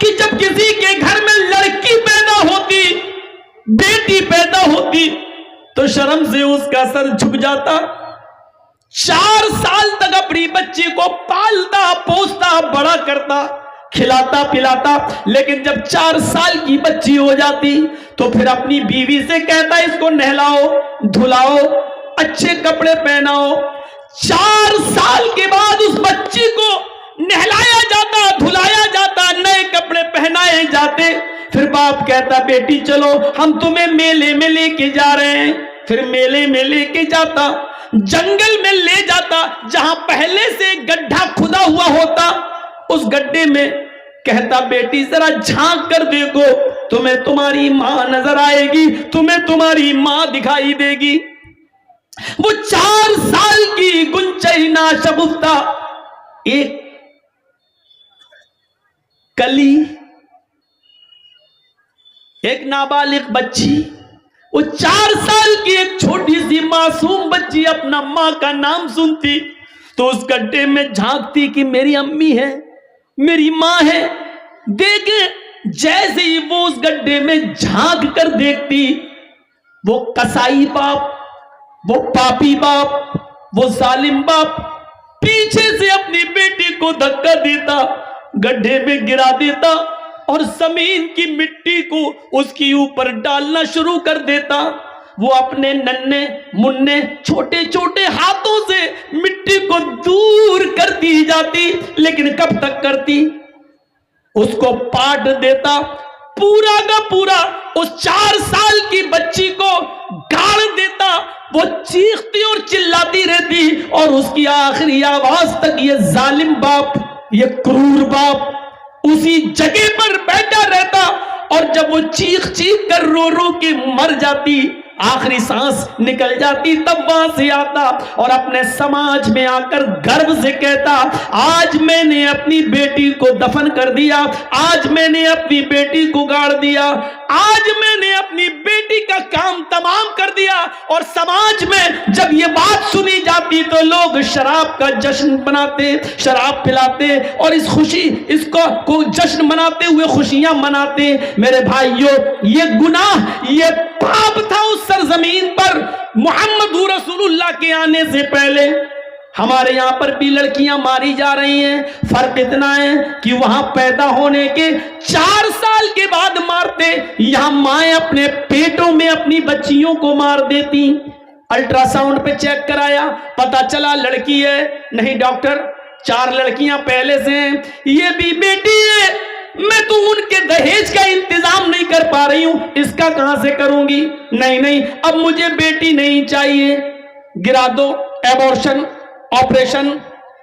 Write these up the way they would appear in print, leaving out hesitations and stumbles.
کہ جب کسی کے گھر میں لڑکی پیدا ہوتی، بیٹی پیدا ہوتی، تو شرم سے اس کا سر جھک جاتا. 4 سال تک اپنی بچی کو پالتا پوستا بڑا کرتا، کھلاتا پلاتا، لیکن جب 4 سال کی بچی ہو جاتی تو پھر اپنی بیوی سے کہتا اس کو نہلاؤ دھلاؤ اچھے کپڑے پہناؤ. 4 سال کے بعد اس بچی کو نہلایا جاتا دھلایا جاتا نئے کپڑے پہنائے جاتے. پھر باپ کہتا بیٹی چلو ہم تمہیں میلے میں لے کے جا رہے ہیں. پھر میلے میں لے کے جاتا، جنگل میں لے جاتا جہاں پہلے سے گڈھا کھدا ہوا ہوتا، اس گڈھے میں کہتا بیٹی ذرا جھانک کر دیکھو تمہیں تمہاری ماں نظر آئے گی، تمہیں تمہاری ماں دکھائی دے گی. وہ 4 سال کی گنچئی ناشگفتہ ایک کلی، ایک نابالغ بچی، وہ 4 سال کی ایک چھوٹی سی معصوم بچی اپنا ماں کا نام سنتی تو اس گڈھے میں جھانکتی کہ میری امی ہے، میری ماں ہے. دیکھیں جیسے ہی وہ اس گڈھے میں جھانک کر دیکھتی، وہ قصائی باپ، وہ پاپی باپ، وہ ظالم باپ پیچھے سے اپنی بیٹی کو دھکا دیتا، گڈھے میں گرا دیتا اور زمین کی مٹی کو اس کی اوپر ڈالنا شروع کر دیتا. وہ اپنے ننھے منھے چھوٹے چھوٹے ہاتھوں سے مٹی کو دور کرتی جاتی، لیکن کب تک کرتی؟ اس کو پاٹ دیتا پورا کا پورا، اس 4 سال کی بچی کو گاڑ دیتا. وہ چیختی اور چلاتی رہتی اور اس کی آخری آواز تک یہ ظالم باپ، یہ کرور باپ اسی جگہ پر بیٹھا رہتا. اور جب وہ چیخ چیخ کر رو رو کے مر جاتی، آخری سانس نکل جاتی، تب وہاں سے آتا اور اپنے سماج میں آ کر گرو سے کہتا آج میں نے اپنی بیٹی کو دفن کر دیا، آج میں نے اپنی بیٹی کو گاڑ دیا، آج میں نے اپنی بیٹی کا کام تمام کر دیا. اور سماج میں جب یہ بات سنی جاتی تو لوگ شراب کا جشن مناتے، شراب پلاتے اور اس کو جشن مناتے ہوئے خوشیاں مناتے. میرے بھائیوں، یہ گناہ، یہ پاپ تھا اس سرزمین پر محمد رسول اللہ کے آنے سے پہلے. ہمارے یہاں پر بھی لڑکیاں ماری جا رہی ہیں، فرق اتنا ہے کہ وہاں پیدا ہونے کے 4 سال کے بعد مارتے، یہاں مائیں اپنے پیٹوں میں اپنی بچیوں کو مار دیتی. الٹرا ساؤنڈ پہ چیک کرایا، پتا چلا لڑکی ہے، نہیں ڈاکٹر 4 لڑکیاں پہلے سے ہیں، یہ بھی بیٹی ہے، میں تو ان کے دہیج کا انتظام نہیں کر پا رہی ہوں، اس کا کہاں سے کروں گی؟ نہیں اب مجھے بیٹی نہیں چاہیے، گرا دو، ایبورشن، آپریشن،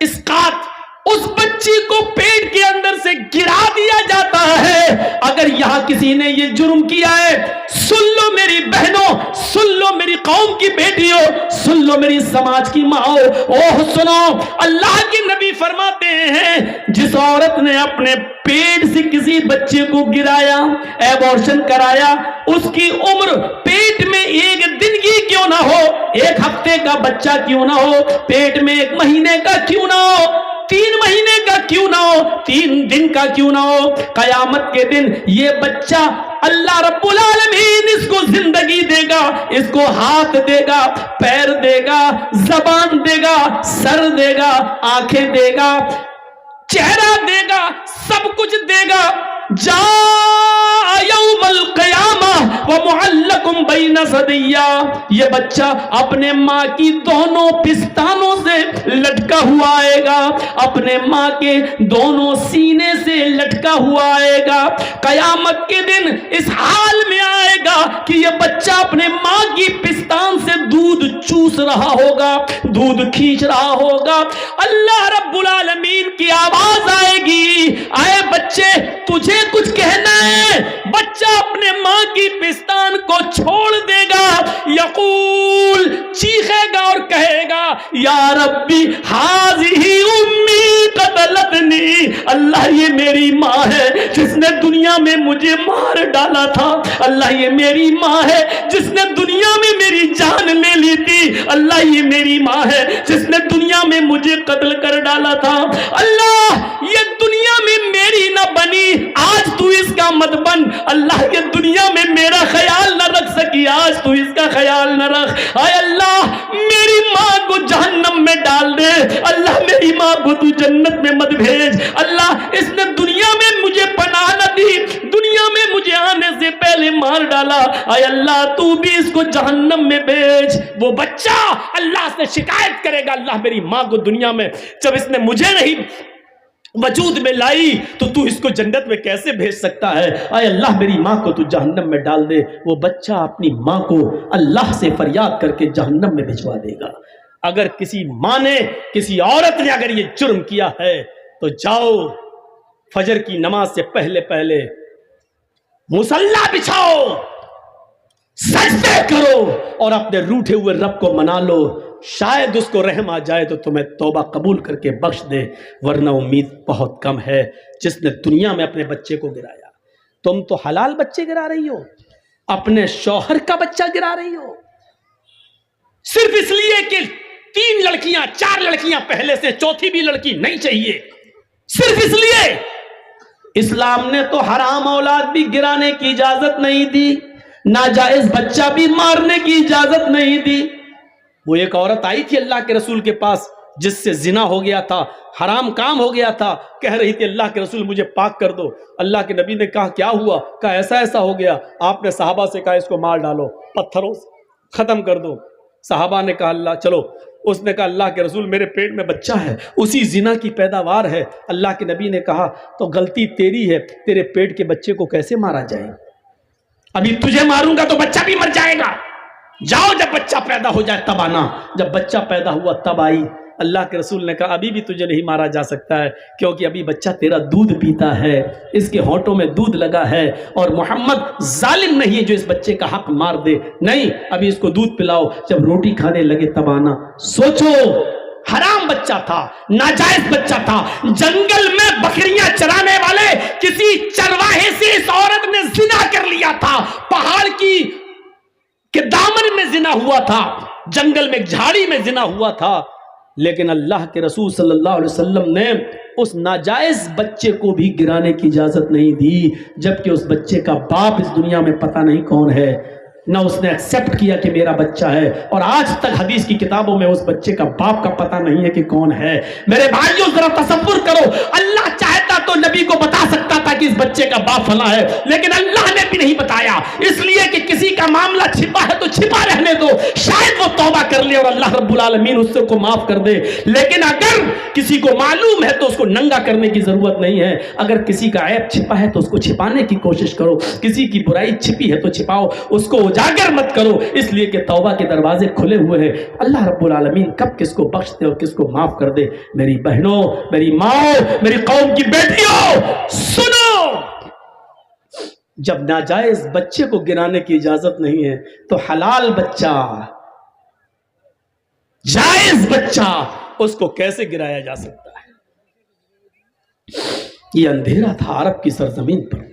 اسقاط. اس بچی کو پیٹ کے اندر سے گرا دیا جاتا ہے. اگر یہاں کسی نے یہ جرم کیا ہے، سن لو میری بہنوں، سن لو میری قوم کی بیٹیوں، سن لو میری سماج کی ماں، اوہ سنو، اللہ کے نبی فرماتے ہیں جس عورت نے اپنے پیٹ سے کسی بچے کو گرایا، ایبورشن کرایا، اس کی عمر پیٹ میں 1 دن کی کیوں نہ ہو، 1 ہفتے کا بچہ کیوں نہ ہو، پیٹ میں 1 مہینے کا کیوں نہ ہو، 3 مہینے کا کیوں نہ ہو، 3 دن کا کیوں نہ ہو، قیامت کے دن یہ بچہ اللہ رب العالمین اس کو زندگی دے گا، اس کو ہاتھ دے گا، پیر دے گا، زبان دے گا، سر دے گا، آنکھیں دے گا، چہرہ دے گا، سب کچھ دے گا. جاء یوم القیامہ ومعلقم بین ثدیہ، یہ بچہ اپنے ماں کی دونوں پستانوں سے لٹکا ہوا آئے گا، اپنے ماں کے دونوں سینے سے لٹکا ہوا آئے گا. قیامت کے دن اس حال میں آئے گا کہ یہ بچہ اپنے ماں کی پستان سے دودھ چوس رہا ہوگا، دودھ کھینچ رہا ہوگا. اللہ رب العالمین کی آواز آئے گی، اے بچے تجھے کچھ کہنا ہے؟ بچہ اپنے ماں کی پستان کو چھوڑ دے گا، یقول چیخے گا اور کہے گا یا ربی ہذہ امی قتلتنی، اللہ یہ میری ماں ہے جس نے دنیا میں مجھے مار ڈالا تھا، اللہ یہ میری ماں ہے جس نے دنیا میں میری جان لے لی تھی، اللہ یہ میری ماں ہے جس نے دنیا میں مجھے قتل کر ڈالا تھا. اللہ یہ دنیا میں میری نہ بنی، آج آج تو اس کا مت بن, اللہ کے دنیا میں میرا خیال نہ رکھ سکی, آج تو اس کا خیال نہ رکھ. اے اللہ میری ماں کو جہنم میں ڈال دے, اللہ میری ماں کو تو جنت میں مت بھیج. اللہ اس نے دنیا میں مجھے پناہ نہ دی, دنیا میں مجھے آنے سے پہلے مار ڈالا, اے اللہ تو بھی اس کو جہنم میں بھیج. وہ بچہ اللہ سے شکایت کرے گا, اللہ میری ماں کو دنیا میں جب اس نے مجھے نہیں وجود میں لائی تو تو اس کو جنت میں کیسے بھیج سکتا ہے. اے اللہ میری ماں کو تو جہنم میں ڈال دے. وہ بچہ اپنی ماں کو اللہ سے فریاد کر کے جہنم میں بھجوا دے گا. اگر کسی ماں نے, کسی عورت نے اگر یہ جرم کیا ہے تو جاؤ فجر کی نماز سے پہلے پہلے مصلی بچھاؤ, سجدے کرو اور اپنے روٹھے ہوئے رب کو منا لو. شاید اس کو رحم آ جائے تو تمہیں توبہ قبول کر کے بخش دے, ورنہ امید بہت کم ہے. جس نے دنیا میں اپنے بچے کو گرایا, تم تو حلال بچے گرا رہی ہو, اپنے شوہر کا بچہ گرا رہی ہو صرف اس لیے کہ 3 لڑکیاں 4 لڑکیاں پہلے سے, چوتھی بھی لڑکی نہیں چاہیے, صرف اس لیے. اسلام نے تو حرام اولاد بھی گرانے کی اجازت نہیں دی, ناجائز بچہ بھی مارنے کی اجازت نہیں دی. وہ ایک عورت آئی تھی اللہ کے رسول کے پاس جس سے زنا ہو گیا تھا, حرام کام ہو گیا تھا, کہہ رہی تھی اللہ کے رسول مجھے پاک کر دو. اللہ کے نبی نے کہا کیا ہوا؟ کہا ایسا ایسا ہو گیا. آپ نے صحابہ سے کہا اس کو مار ڈالو, پتھروں سے ختم کر دو. صحابہ نے کہا اللہ چلو. اس نے کہا اللہ کے رسول میرے پیٹ میں بچہ ہے, اسی زنا کی پیداوار ہے. اللہ کے نبی نے کہا تو غلطی تیری ہے, تیرے پیٹ کے بچے کو کیسے مارا جائے؟ ابھی تجھے ماروں گا تو بچہ بھی مر جائے گا. جاؤ جب بچہ پیدا ہو جائے تب آنا. جب بچہ پیدا ہوا تب آئی. اللہ کے رسول نے کہا ابھی بھی تجھے نہیں مارا جا سکتا ہے کیونکہ ابھی بچہ تیرا دودھ پیتا ہے, اس کے ہونٹوں میں دودھ لگا ہے, اور محمد ظالم نہیں ہے جو اس بچے کا حق مار دے. نہیں, ابھی اس کو دودھ پلاؤ, جب روٹی کھانے لگے تب آنا. سوچو, حرام بچہ تھا, ناجائز بچہ تھا, جنگل میں بکریاں چرانے والے کسی چرواہے سے اس عورت نے زنا کر لیا تھا, پہاڑ کی کہ دامن میں زنا ہوا تھا, جنگل میں جھاڑی میں زنا ہوا تھا. لیکن اللہ کے رسول صلی اللہ علیہ وسلم نے اس ناجائز بچے کو بھی گرانے کی اجازت نہیں دی, جبکہ اس بچے کا باپ اس دنیا میں پتہ نہیں کون ہے, نہ اس نے ایکسپٹ کیا کہ میرا بچہ ہے, اور آج تک حدیث کی کتابوں میں اس بچے کا باپ کا پتہ نہیں ہے کہ کون ہے. میرے بھائیوں ذرا تصور کرو, اللہ چاہتا تو نبی کو بتا سکتا تھا کہ اس بچے کا باپ فلاں ہے, لیکن اللہ نے بھی نہیں بتایا, اس لیے کہ کسی کا معاملہ چھپا ہے تو چھپا رہنے دو, شاید وہ توبہ کر لے اور اللہ رب العالمین اس کو معاف کر دے. لیکن اگر کسی کو معلوم ہے تو اس کو ننگا کرنے کی ضرورت نہیں ہے. اگر کسی کا عیب چھپا ہے تو اس کو چھپانے کی کوشش کرو, کسی کی برائی چھپی ہے تو چھپاؤ, اس کو اجاگر مت کرو, اس لیے کہ توبہ کے دروازے کھلے ہوئے ہیں. اللہ رب العالمین کب کس کو بخش دے اور کس کو معاف کر دے. میری بہنوں, میری ماں, میری قوم کی بیٹیوں, سنو, جب ناجائز بچے کو گرانے کی اجازت نہیں ہے تو حلال بچہ, جائز بچہ, اس کو کیسے گرایا جا سکتا ہے؟ یہ اندھیرا تھا عرب کی سرزمین پر.